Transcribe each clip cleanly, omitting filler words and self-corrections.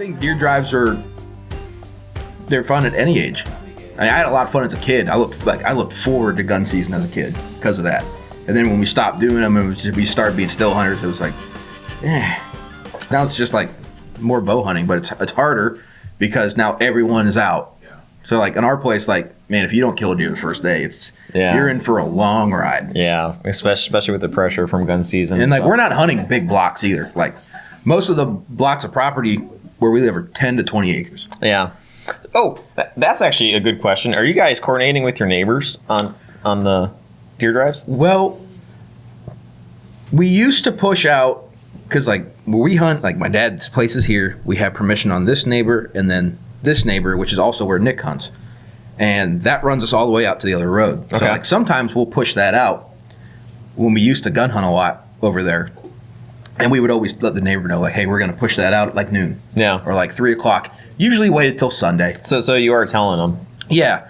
think deer drives they're fun at any age. I had a lot of fun as a kid. I looked forward to gun season as a kid because of that. And then when we stopped doing them and we started being still hunters, it was like, now it's just like more bow hunting, but it's harder because now everyone is out. So like in our place, like, man, if you don't kill a deer the first day, you're in for a long ride. Yeah, especially with the pressure from gun season. And like we're not hunting big blocks either. Like most of the blocks of property where we live are 10 to 20 acres. Yeah. Oh, that's actually a good question. Are you guys coordinating with your neighbors on the deer drives? Well, we used to push out because like where we hunt, like my dad's place is here. We have permission on this neighbor and then this neighbor, which is also where Nick hunts. And that runs us all the way out to the other road. Okay. So like sometimes we'll push that out when we used to gun hunt a lot over there. And we would always let the neighbor know, like, hey, we're going to push that out at like noon. Yeah. Or like 3 o'clock. Usually wait until Sunday. So you are telling them. Yeah.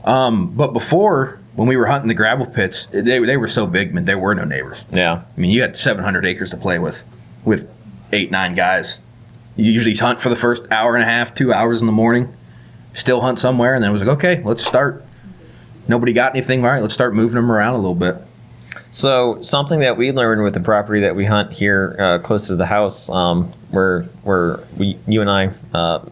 But before, when we were hunting the gravel pits, they were so big, man, there were no neighbors. Yeah. I mean, you had 700 acres to play with 8, 9 guys. You usually hunt for the first hour and a half, 2 hours in the morning, still hunt somewhere, and then it was like, okay, let's start. Nobody got anything, all right, let's start moving them around a little bit. So something that we learned with the property that we hunt here close to the house, where you and I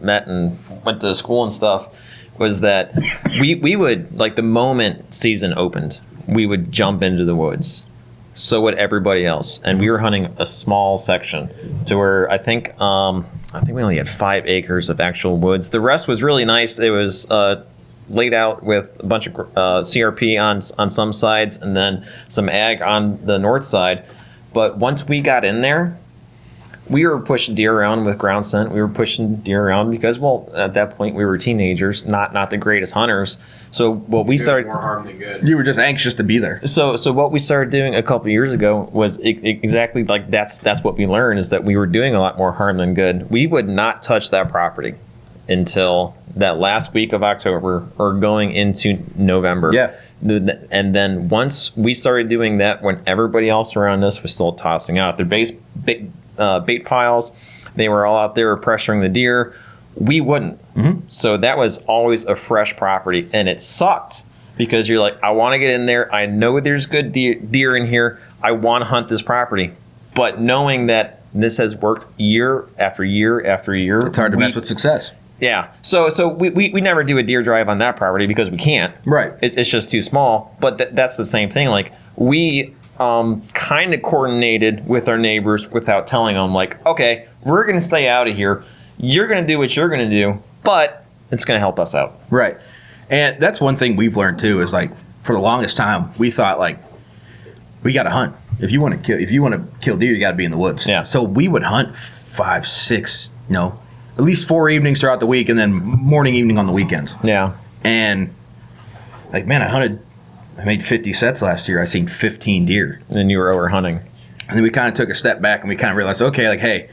met and went to school and stuff, was that we would, like the moment season opened, we would jump into the woods. So would everybody else, and we were hunting a small section to where I think we only had 5 acres of actual woods. The rest was really nice. It was laid out with a bunch of CRP on some sides and then some ag on the north side. But once we got in there, we were pushing deer around with ground scent. We were pushing deer around because, well, at that point we were teenagers, not the greatest hunters. So what we started, more harm than good. You were just anxious to be there. So what we started doing a couple of years ago was exactly like that's what we learned, is that we were doing a lot more harm than good. We would not touch that property until that last week of October or going into November. Yeah. And then once we started doing that, when everybody else around us was still tossing out their bait piles, they were all out there pressuring the deer, we wouldn't. Mm-hmm. So that was always a fresh property, and it sucked because you're like, I want to get in there, I know there's good deer in here, I want to hunt this property. But knowing that this has worked year after year after year, it's hard to mess with success. Yeah. So we never do a deer drive on that property because we can't. Right. It's just too small. But that's the same thing. Like we kind of coordinated with our neighbors without telling them, like, okay, we're going to stay out of here. You're going to do what you're going to do, but it's going to help us out. Right. And that's one thing we've learned too, is like for the longest time we thought like we got to hunt. If you want to kill deer, you got to be in the woods. Yeah. So we would hunt 5, 6, at least 4 evenings throughout the week, and then morning, evening on the weekends. Yeah. And like, man, I made 50 sets last year. I seen 15 deer. And then you were over hunting. And then we kind of took a step back and we kind of realized, okay, like, hey,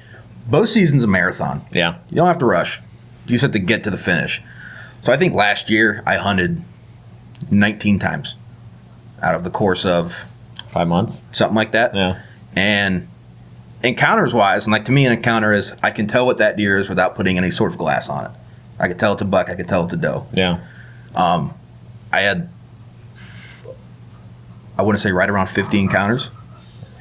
bow season's a marathon. Yeah. You don't have to rush. You just have to get to the finish. So I think last year I hunted 19 times out of the course of 5 months, something like that. Yeah. And encounters wise, and like to me, an encounter is I can tell what that deer is without putting any sort of glass on it. I can tell it's a buck. I can tell it's a doe. Yeah. I had, I want to say, right around 50 encounters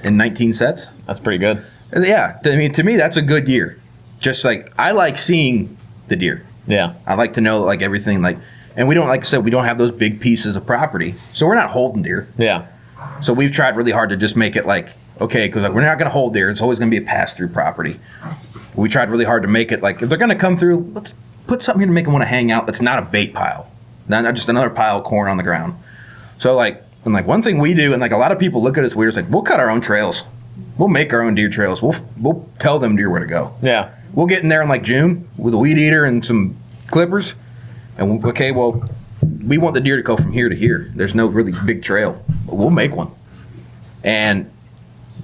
in 19 sets. That's pretty good. Yeah. I mean, to me, that's a good year. Just like, I like seeing the deer. Yeah. I like to know like everything, like, and we don't, like I said, we don't have those big pieces of property, so we're not holding deer. Yeah. So we've tried really hard to just make it like, okay, because like, we're not going to hold deer. It's always going to be a pass-through property. We tried really hard to make it like, if they're going to come through, let's put something here to make them want to hang out that's not a bait pile. Not just another pile of corn on the ground. So like, and like one thing we do, and like a lot of people look at us weird, is like, we'll cut our own trails. We'll make our own deer trails. We'll tell them deer where to go. Yeah. We'll get in there in like June with a weed eater and some clippers. And okay, well, we want the deer to go from here to here. There's no really big trail, but we'll make one. And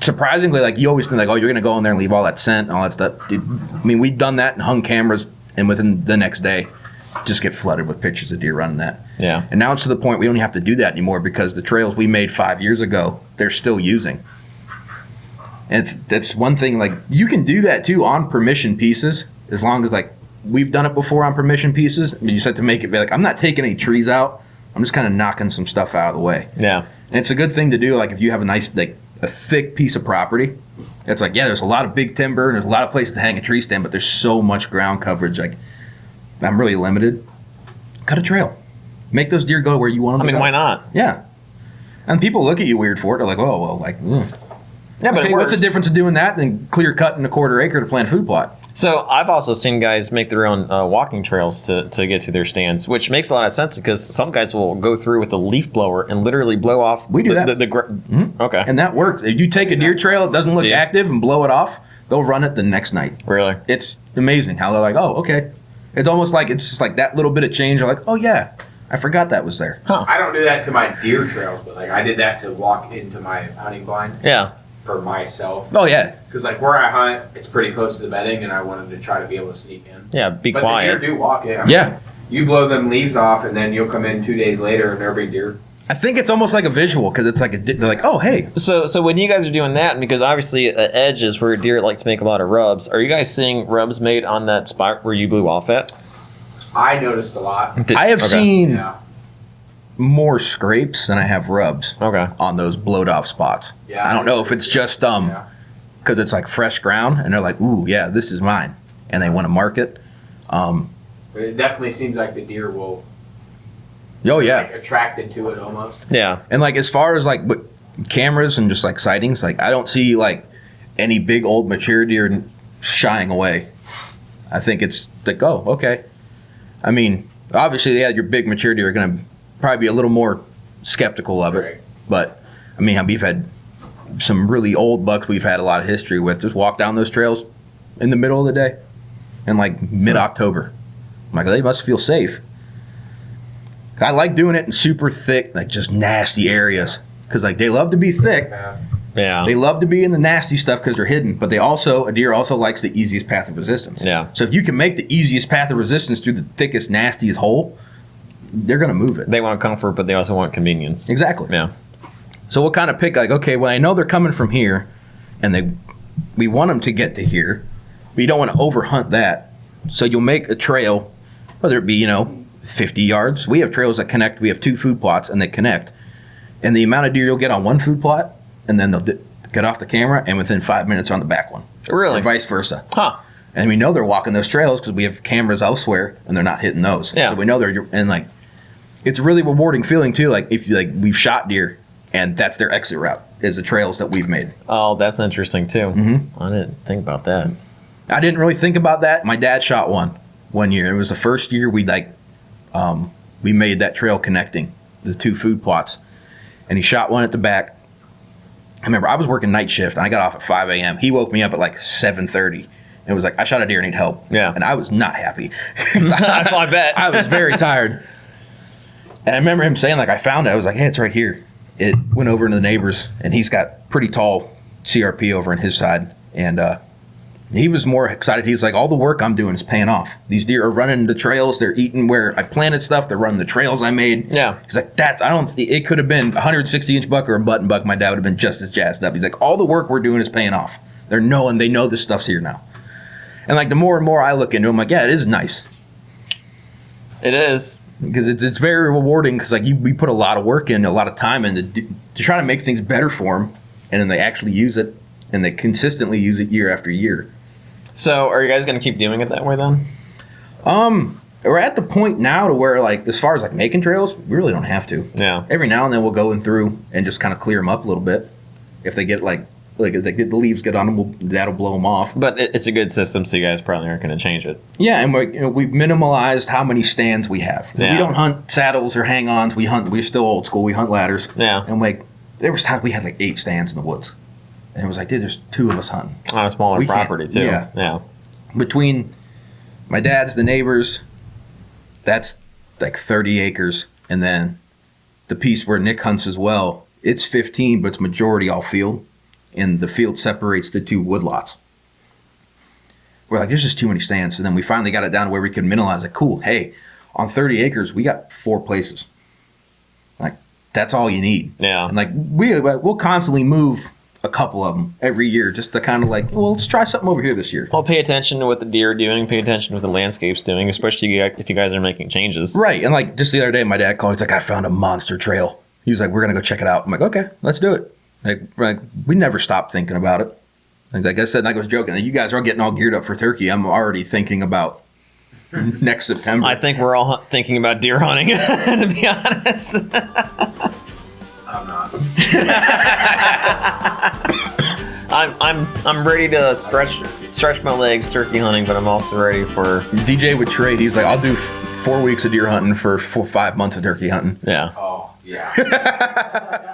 surprisingly, like you always think like, oh, you're gonna go in there and leave all that scent and all that stuff. Dude, I mean, we've done that and hung cameras, and within the next day, just get flooded with pictures of deer running that. Yeah. And now it's to the point we don't have to do that anymore because the trails we made 5 years ago, they're still using. And that's one thing, like you can do that too on permission pieces, as long as like we've done it before on permission pieces. You just have to make it be like, I'm not taking any trees out. I'm just kind of knocking some stuff out of the way. Yeah. And it's a good thing to do. Like if you have a nice, like a thick piece of property, it's like, yeah, there's a lot of big timber and there's a lot of places to hang a tree stand, but there's so much ground coverage. Like I'm really limited. Cut a trail. Make those deer go where you want them to go. Why not? Yeah. And people look at you weird for it. They're like, oh, well, like, ugh. Yeah, but Okay, what's the difference of doing that than clear cutting a quarter acre to plant a food plot? So I've also seen guys make their own walking trails to get to their stands, which makes a lot of sense because some guys will go through with a leaf blower and literally blow off. We do that. Okay. And that works. If you take a deer trail, it doesn't look active, and blow it off, they'll run it the next night. Really? It's amazing how they're like, oh, okay. It's almost like it's just like that little bit of change. They're like, oh, yeah, I forgot that was there. Huh. I don't do that to my deer trails, but like I did that to walk into my hunting blind Yeah. for myself. Oh, yeah. Because like where I hunt, it's pretty close to the bedding, and I wanted to try to be able to sneak in. Yeah, be But quiet. the deer do walk in. Yeah. You blow them leaves off, and then you'll come in 2 days later, and there'll be deer. I think it's almost like a visual because it's like they're like, oh, hey. So when you guys are doing that, and because obviously at edge is where deer like to make a lot of rubs, are you guys seeing rubs made on that spot where you blew off at? I noticed a lot. I have seen Yeah. more scrapes than I have rubs Okay. on those blowed off spots. Yeah. I don't know if it's just Yeah. because it's like fresh ground and they're like, ooh, yeah, this is mine, and they want to mark it. But it definitely seems like the deer will Oh yeah, like attracted to it almost. Yeah. and like as far as like cameras and just like sightings, like I don't see like any big old mature deer shying away. I think it's like, oh, okay. I mean, obviously, yeah, your big mature deer are going to probably be a little more skeptical of it. Right. But I mean, we've had some really old bucks we've had a lot of history with just walk down those trails in the middle of the day in like mid-October. I'm like, they must feel safe. I like doing it in super thick, like just nasty areas because like they love to be thick. Yeah. They love to be in the nasty stuff because they're hidden, but a deer also likes the easiest path of resistance. Yeah. So if you can make the easiest path of resistance through the thickest, nastiest hole, they're going to move it. They want comfort, but they also want convenience. Exactly. Yeah. So we'll kind of pick like, okay, well, I know they're coming from here, and we want them to get to here, but you don't want to overhunt that. So you'll make a trail, whether it be, 50 yards. We have trails that connect. We have 2 food plots, and they connect. And the amount of deer you'll get on one food plot, and then they'll get off the camera, and within 5 minutes on the back one. Really? Or vice versa. Huh. And we know they're walking those trails because we have cameras elsewhere, and they're not hitting those. Yeah. So we know and like, it's a really rewarding feeling too. Like if you we've shot deer, and that's their exit route is the trails that we've made. Oh, that's interesting too. Mm-hmm. I didn't think about that. I didn't really think about that. My dad shot one year. It was the first year we made that trail connecting the 2 food plots, and he shot one at the back. I remember I was working night shift and I got off at 5 a.m. He woke me up at like 7:30 and was like, I shot a deer, need help. Yeah. And I was not happy. I bet. I was very tired. And I remember him saying, like, I found it. I was like, hey, it's right here. It went over into the neighbors, and he's got pretty tall CRP over on his side. And he was more excited. He's like, all the work I'm doing is paying off. These deer are running the trails. They're eating where I planted stuff. They're running the trails I made. Yeah. He's like, it could have been a 160-inch buck or a button buck. My dad would have been just as jazzed up. He's like, all the work we're doing is paying off. They know this stuff's here now. And like the more and more I look into it, I'm like, yeah, it is nice. It is. Because it's very rewarding because like we put a lot of work in, a lot of time in to try to make things better for them, and then they actually use it, and they consistently use it year after year. So are you guys going to keep doing it that way then? We're at the point now to where like as far as like making trails, we really don't have to. Yeah. Every now and then we'll go in through and just kind of clear them up a little bit. If they get if they get the leaves get on them, that'll blow them off. But it's a good system, so you guys probably aren't going to change it. Yeah, and we've minimalized how many stands we have. Yeah. We don't hunt saddles or hang-ons. We're still old school. We hunt ladders. Yeah. And there was times we had like 8 stands in the woods. And it was like, dude, there's 2 of us hunting. On a smaller We can't- property, too. yeah. Yeah. Between my dad's, the neighbors, that's like 30 acres. And then the piece where Nick hunts as well, it's 15, but it's majority all field. And the field separates the 2 woodlots. We're like, there's just too many stands. And then we finally got it down to where we could minimize like, cool, hey, on 30 acres, we got 4 places. Like, that's all you need. Yeah. And like, we'll constantly move a couple of them every year just to kind of like, well, let's try something over here this year. Well, pay attention to what the deer are doing. Pay attention to what the landscape's doing, especially if you guys are making changes. Right. And like just the other day, my dad called. He's like, I found a monster trail. He was like, we're going to go check it out. I'm like, okay, let's do it. Like we never stopped thinking about it. Like I said, like I was joking. You guys are getting all geared up for turkey. I'm already thinking about next September. I think we're all thinking about deer hunting, to be honest. I'm not. I'm ready to stretch my legs turkey hunting, but I'm also ready for DJ would trade. He's like, I'll do 4 weeks of deer hunting for 5 months of turkey hunting. yeah. Oh, yeah.